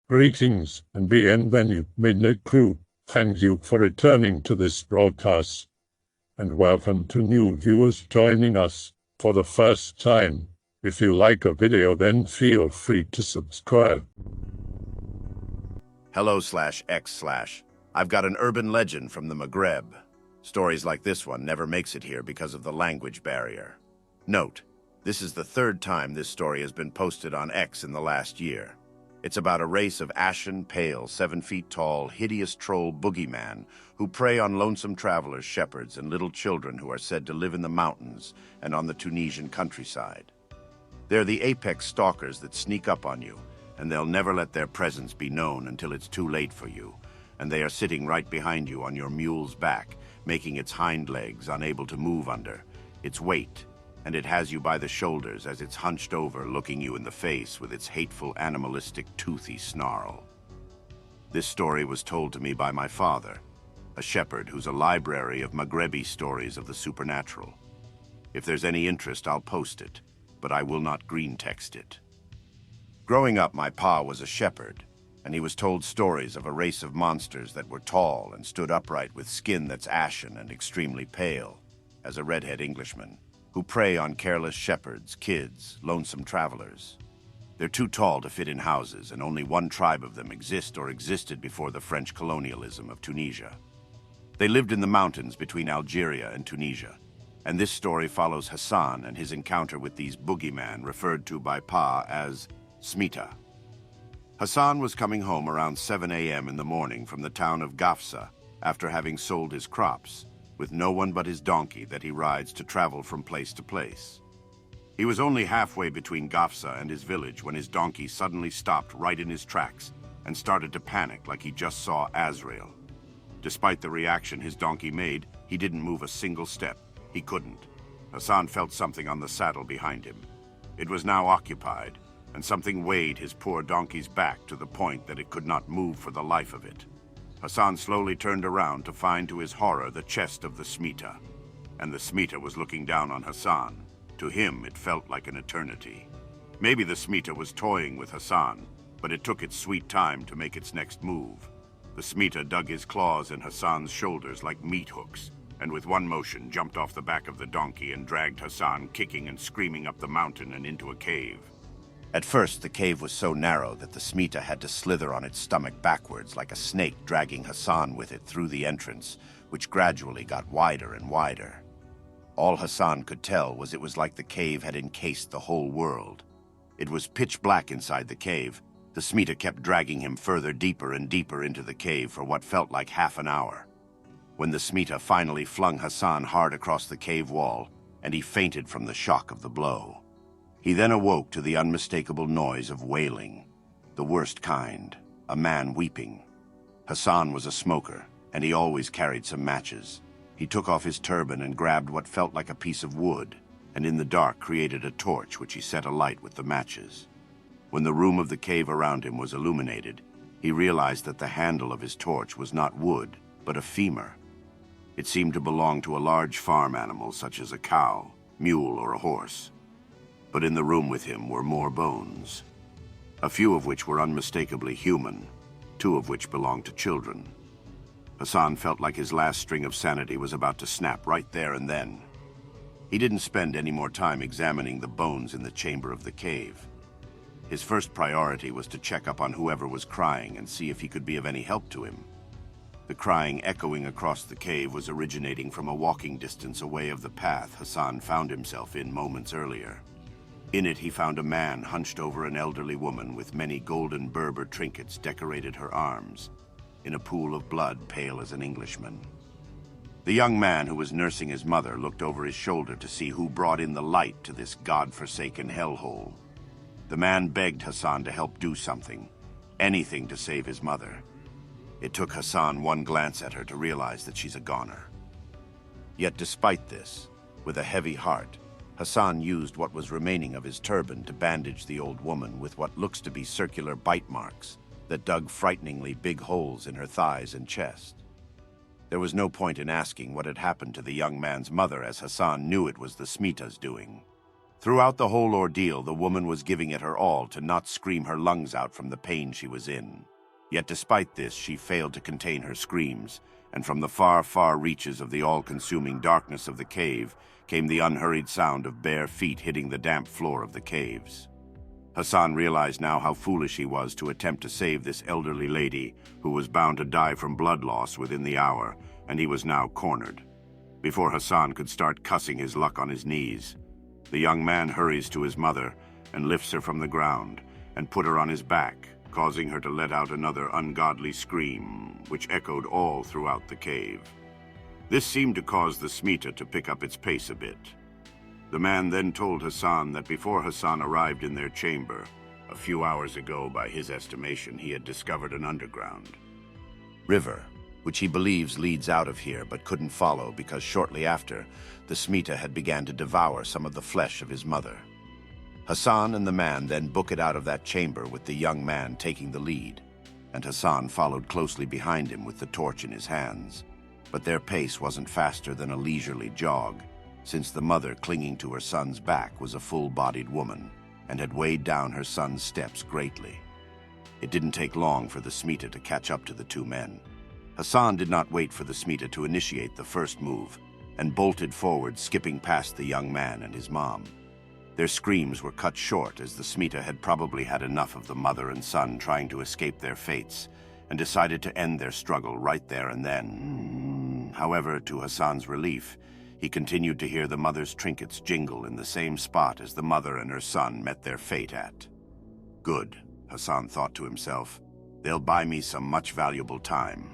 Greetings and bienvenue, Midnight Crew. Thank you for returning to this broadcast, and welcome to new viewers joining us for the first time. If you like a video, then feel free to subscribe. Hello/X/. I've got an urban legend from the Maghreb. Stories like this one never makes it here because of the language barrier. Note, this is the third time this story has been posted on X in the last year. It's about a race of ashen, pale, 7 feet tall, hideous troll boogeyman who prey on lonesome travelers, shepherds, and little children who are said to live in the mountains and on the Tunisian countryside. They're the apex stalkers that sneak up on you, and they'll never let their presence be known until it's too late for you, and they are sitting right behind you on your mule's back, making its hind legs unable to move under its weight, and it has you by the shoulders as it's hunched over, looking you in the face with its hateful, animalistic, toothy snarl. This story was told to me by my father, a shepherd who's a library of Maghrebi stories of the supernatural. If there's any interest, I'll post it, but I will not greentext it. Growing up, my pa was a shepherd, and he was told stories of a race of monsters that were tall and stood upright with skin that's ashen and extremely pale, as a redhead Englishman, who prey on careless shepherds, kids, lonesome travelers. They're too tall to fit in houses, and only one tribe of them exist or existed before the French colonialism of Tunisia. They lived in the mountains between Algeria and Tunisia, and this story follows Hasan and his encounter with these boogeymen referred to by Pa as Smita. Hasan was coming home around 7 a.m. in the morning from the town of Gafsa after having sold his crops, with no one but his donkey that he rides to travel from place to place. He was only halfway between Gafsa and his village when his donkey suddenly stopped right in his tracks and started to panic like he just saw Azrael. Despite the reaction his donkey made, he didn't move a single step. He couldn't. Hasan felt something on the saddle behind him. It was now occupied, and something weighed his poor donkey's back to the point that it could not move for the life of it. Hasan slowly turned around to find to his horror the chest of the Smita, and the Smita was looking down on Hasan. To him, it felt like an eternity. Maybe the Smita was toying with Hasan, but it took its sweet time to make its next move. The Smita dug his claws in Hasan's shoulders like meat hooks, and with one motion jumped off the back of the donkey and dragged Hasan kicking and screaming up the mountain and into a cave. At first, the cave was so narrow that the Smita had to slither on its stomach backwards like a snake, dragging Hasan with it through the entrance, which gradually got wider and wider. All Hasan could tell was it was like the cave had encased the whole world. It was pitch black inside the cave. The Smita kept dragging him further, deeper and deeper into the cave for what felt like half an hour. When the Smita finally flung Hasan hard across the cave wall, and he fainted from the shock of the blow. He then awoke to the unmistakable noise of wailing, the worst kind, a man weeping. Hasan was a smoker, and he always carried some matches. He took off his turban and grabbed what felt like a piece of wood, and in the dark created a torch which he set alight with the matches. When the room of the cave around him was illuminated, he realized that the handle of his torch was not wood, but a femur. It seemed to belong to a large farm animal such as a cow, mule, or a horse. But in the room with him were more bones, a few of which were unmistakably human, 2 of which belonged to children. Hasan felt like his last string of sanity was about to snap right there and then. He didn't spend any more time examining the bones in the chamber of the cave. His first priority was to check up on whoever was crying and see if he could be of any help to him. The crying echoing across the cave was originating from a walking distance away of the path Hasan found himself in moments earlier. In it, he found a man hunched over an elderly woman with many golden Berber trinkets decorated her arms, in a pool of blood pale as an Englishman. The young man who was nursing his mother looked over his shoulder to see who brought in the light to this god-forsaken hellhole. The man begged Hasan to help do something, anything to save his mother. It took Hasan one glance at her to realize that she's a goner. Yet despite this, with a heavy heart, Hasan used what was remaining of his turban to bandage the old woman with what looks to be circular bite marks that dug frighteningly big holes in her thighs and chest. There was no point in asking what had happened to the young man's mother, as Hasan knew it was the Smita's doing. Throughout the whole ordeal, the woman was giving it her all to not scream her lungs out from the pain she was in. Yet despite this, she failed to contain her screams, and from the far, far reaches of the all-consuming darkness of the cave came the unhurried sound of bare feet hitting the damp floor of the caves. Hasan realized now how foolish he was to attempt to save this elderly lady who was bound to die from blood loss within the hour, and he was now cornered. Before Hasan could start cussing his luck on his knees, the young man hurries to his mother and lifts her from the ground and put her on his back, causing her to let out another ungodly scream, which echoed all throughout the cave. This seemed to cause the Smita to pick up its pace a bit. The man then told Hasan that before Hasan arrived in their chamber, a few hours ago by his estimation, he had discovered an underground river, which he believes leads out of here but couldn't follow because shortly after, the Smita had begun to devour some of the flesh of his mother. Hasan and the man then book it out of that chamber with the young man taking the lead, and Hasan followed closely behind him with the torch in his hands. But their pace wasn't faster than a leisurely jog, since the mother clinging to her son's back was a full-bodied woman and had weighed down her son's steps greatly. It didn't take long for the Smita to catch up to the two men. Hasan did not wait for the Smita to initiate the first move and bolted forward, skipping past the young man and his mom. Their screams were cut short as the Smita had probably had enough of the mother and son trying to escape their fates and decided to end their struggle right there and then. However, to Hasan's relief, he continued to hear the mother's trinkets jingle in the same spot as the mother and her son met their fate at. Good, Hasan thought to himself. They'll buy me some much valuable time.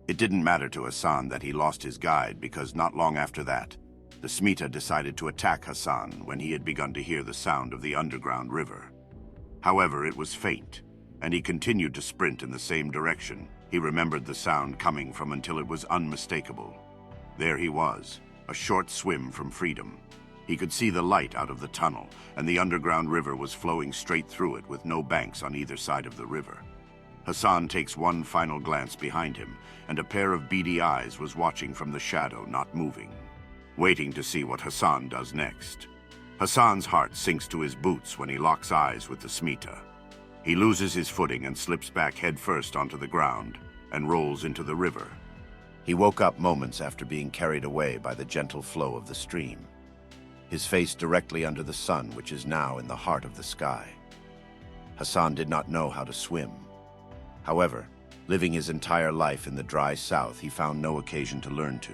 It didn't matter to Hasan that he lost his guide because not long after that, the Smita decided to attack Hasan when he had begun to hear the sound of the underground river. However, it was faint, and he continued to sprint in the same direction. He remembered the sound coming from until it was unmistakable. There he was, a short swim from freedom. He could see the light out of the tunnel, and the underground river was flowing straight through it with no banks on either side of the river. Hasan takes one final glance behind him, and a pair of beady eyes was watching from the shadow, not moving, waiting to see what Hasan does next. Hasan's heart sinks to his boots when he locks eyes with the Smita. He loses his footing and slips back headfirst onto the ground and rolls into the river. He woke up moments after being carried away by the gentle flow of the stream, his face directly under the sun, which is now in the heart of the sky. Hasan did not know how to swim. However, living his entire life in the dry south, he found no occasion to learn to.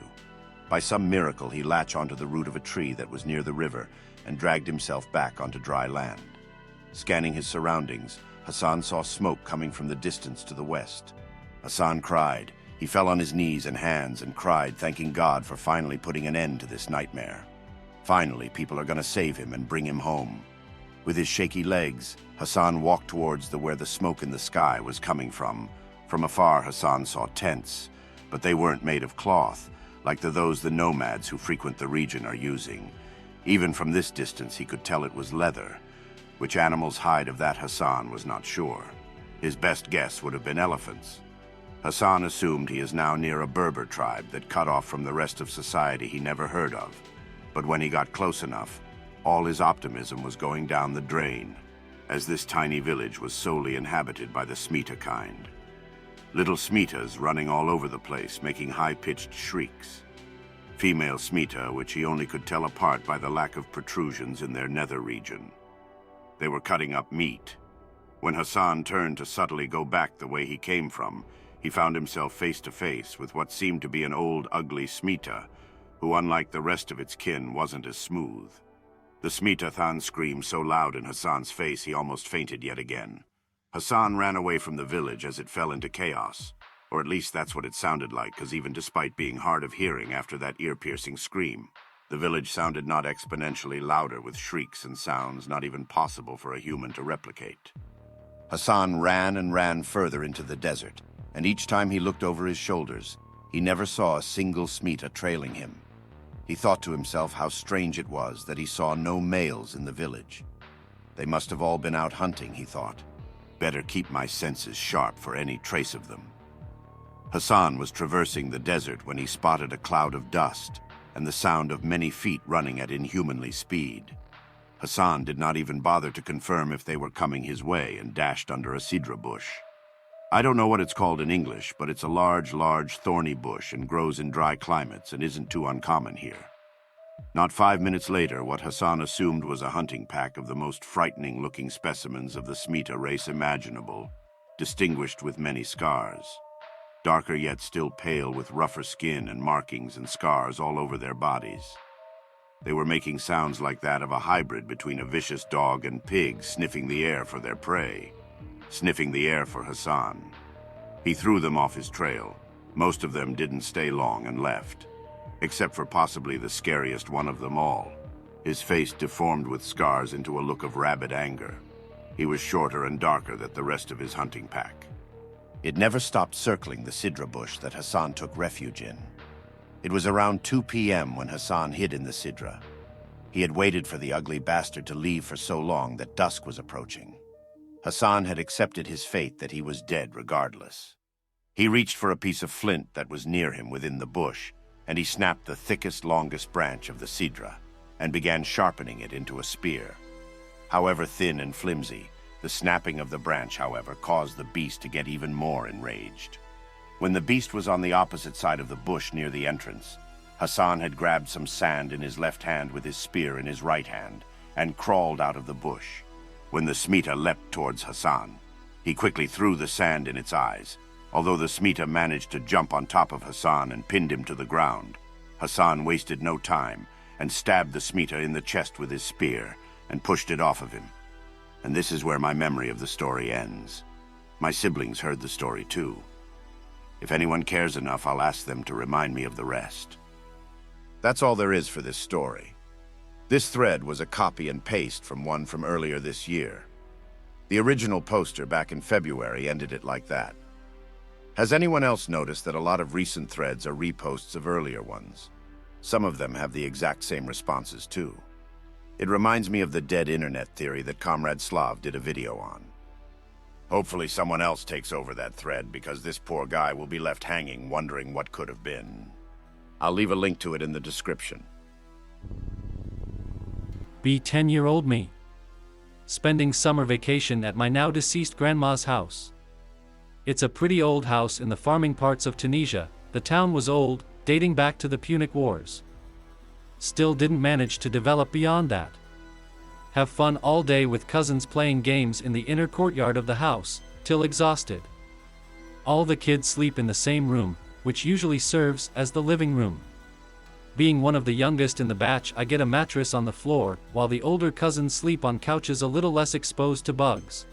By some miracle, he latched onto the root of a tree that was near the river and dragged himself back onto dry land. Scanning his surroundings, Hasan saw smoke coming from the distance to the west. Hasan cried. He fell on his knees and hands and cried, thanking God for finally putting an end to this nightmare. Finally, people are going to save him and bring him home. With his shaky legs, Hasan walked towards where the smoke in the sky was coming from. From afar, Hasan saw tents, but they weren't made of cloth, like those the nomads who frequent the region are using. Even from this distance, he could tell it was leather. Which animal's hide of that, Hasan was not sure. His best guess would have been elephants. Hasan assumed he is now near a Berber tribe that cut off from the rest of society he never heard of. But when he got close enough, all his optimism was going down the drain, as this tiny village was solely inhabited by the Smita kind. Little Smitas running all over the place, making high-pitched shrieks. Female Smita, which he only could tell apart by the lack of protrusions in their nether region. They were cutting up meat. When Hasan turned to subtly go back the way he came from, he found himself face to face with what seemed to be an old, ugly Smita, who, unlike the rest of its kin, wasn't as smooth. The Smita-than screamed so loud in Hasan's face he almost fainted yet again. Hasan ran away from the village as it fell into chaos, or at least that's what it sounded like, because even despite being hard of hearing after that ear-piercing scream, the village sounded not exponentially louder with shrieks and sounds not even possible for a human to replicate. Hasan ran and ran further into the desert, and each time he looked over his shoulders, he never saw a single Smita trailing him. He thought to himself how strange it was that he saw no males in the village. They must have all been out hunting, he thought. Better keep my senses sharp for any trace of them. Hasan was traversing the desert when he spotted a cloud of dust and the sound of many feet running at inhumanly speed. Hasan did not even bother to confirm if they were coming his way and dashed under a sidra bush. I don't know what it's called in English, but it's a large, thorny bush and grows in dry climates and isn't too uncommon here. Not 5 minutes later, what Hasan assumed was a hunting pack of the most frightening-looking specimens of the Smita race imaginable, distinguished with many scars. Darker yet still pale with rougher skin and markings and scars all over their bodies. They were making sounds like that of a hybrid between a vicious dog and pig sniffing the air for their prey, sniffing the air for Hasan. He threw them off his trail. Most of them didn't stay long and left, except for possibly the scariest one of them all, his face deformed with scars into a look of rabid anger. He was shorter and darker than the rest of his hunting pack. It never stopped circling the sidra bush that Hasan took refuge in. It was around 2 p.m. when Hasan hid in the sidra. He had waited for the ugly bastard to leave for so long that dusk was approaching. Hasan had accepted his fate that he was dead regardless. He reached for a piece of flint that was near him within the bush, and he snapped the thickest, longest branch of the sidra and began sharpening it into a spear. However thin and flimsy, the snapping of the branch, however, caused the beast to get even more enraged. When the beast was on the opposite side of the bush near the entrance, Hasan had grabbed some sand in his left hand with his spear in his right hand and crawled out of the bush. When the Smita leapt towards Hasan, he quickly threw the sand in its eyes. Although the Smita managed to jump on top of Hasan and pinned him to the ground, Hasan wasted no time and stabbed the Smita in the chest with his spear and pushed it off of him. And this is where my memory of the story ends. My siblings heard the story too. If anyone cares enough, I'll ask them to remind me of the rest. That's all there is for this story. This thread was a copy and paste from one from earlier this year. The original poster back in February ended it like that. Has anyone else noticed that a lot of recent threads are reposts of earlier ones? Some of them have the exact same responses too. It reminds me of the dead internet theory that Comrade Slav did a video on. Hopefully someone else takes over that thread, because this poor guy will be left hanging wondering what could have been. I'll leave a link to it in the description. Be 10-year-old me. Spending summer vacation at my now deceased grandma's house. It's a pretty old house in the farming parts of Tunisia. The town was old, dating back to the Punic Wars. Still didn't manage to develop beyond that. Have fun all day with cousins playing games in the inner courtyard of the house, till exhausted. All the kids sleep in the same room, which usually serves as the living room. Being one of the youngest in the batch, I get a mattress on the floor, while the older cousins sleep on couches a little less exposed to bugs.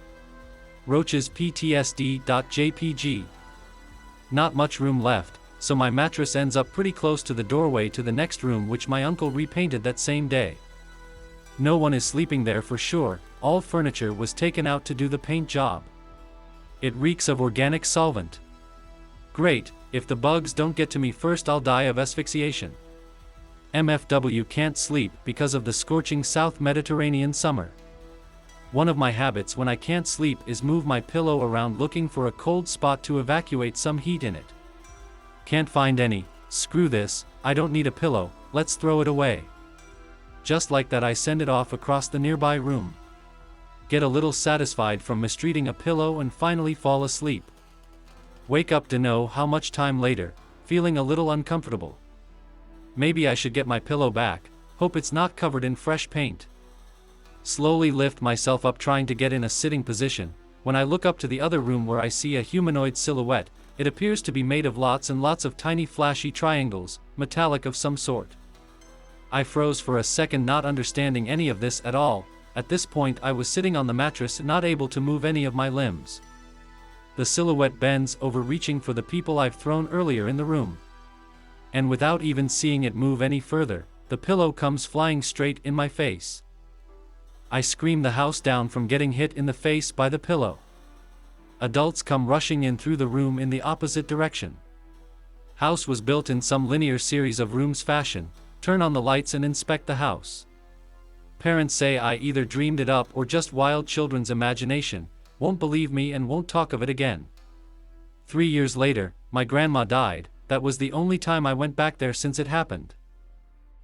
Roaches PTSD.jpg. Not much room left, so my mattress ends up pretty close to the doorway to the next room, which my uncle repainted that same day. No one is sleeping there for sure. All furniture was taken out to do the paint job. It reeks of organic solvent. Great, if the bugs don't get to me first, I'll die of asphyxiation. MFW can't sleep because of the scorching South Mediterranean summer. One of my habits when I can't sleep is move my pillow around looking for a cold spot to evacuate some heat in it. Can't find any. Screw this, I don't need a pillow, let's throw it away. Just like that, I send it off across the nearby room. Get a little satisfied from mistreating a pillow and finally fall asleep. Wake up to know how much time later, feeling a little uncomfortable. Maybe I should get my pillow back, hope it's not covered in fresh paint. Slowly lift myself up trying to get in a sitting position. When I look up to the other room where I see a humanoid silhouette, it appears to be made of lots and lots of tiny flashy triangles, metallic of some sort. I froze for a second, not understanding any of this at all. At this point I was sitting on the mattress, not able to move any of my limbs. The silhouette bends over, reaching for the people I've thrown earlier in the room. And without even seeing it move any further, the pillow comes flying straight in my face. I scream the house down from getting hit in the face by the pillow. Adults come rushing in through the room in the opposite direction. House was built in some linear series of rooms fashion. Turn on the lights and inspect the house. Parents say I either dreamed it up or just wild children's imagination, won't believe me and won't talk of it again. 3 years later, my grandma died. That was the only time I went back there since it happened.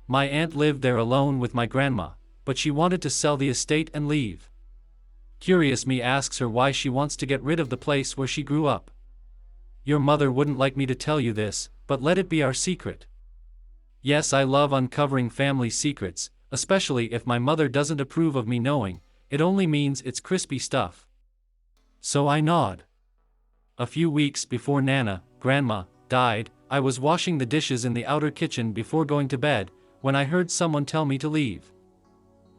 My aunt lived there alone with my grandma, but she wanted to sell the estate and leave. Curious me asks her why she wants to get rid of the place where she grew up. Your mother wouldn't like me to tell you this, but let it be our secret. Yes, I love uncovering family secrets, especially if my mother doesn't approve of me knowing. It only means it's crispy stuff. So I nod. A few weeks before Nana, Grandma, died, I was washing the dishes in the outer kitchen before going to bed, when I heard someone tell me to leave.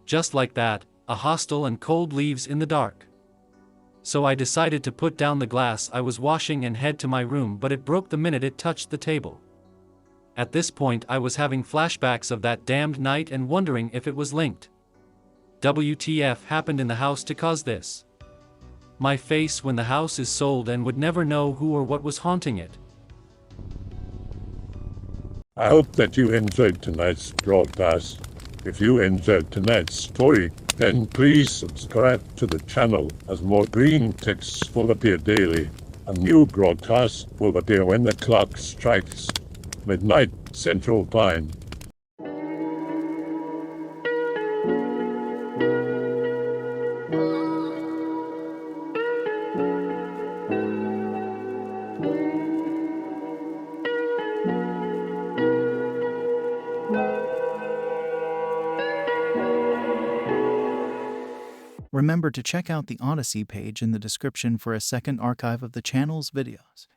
Just like that, a hostile and cold leaves in the dark. So I decided to put down the glass I was washing and head to my room, but it broke the minute it touched the table. At this point I was having flashbacks of that damned night and wondering if it was linked. WTF happened in the house to cause this? My face when the house is sold and would never know who or what was haunting it. I hope that you enjoyed tonight's broadcast. If you enjoyed tonight's story, then please subscribe to the channel as more green texts will appear daily. A new broadcast will appear when the clock strikes midnight Central Time. Remember to check out the Odyssey page in the description for a second archive of the channel's videos.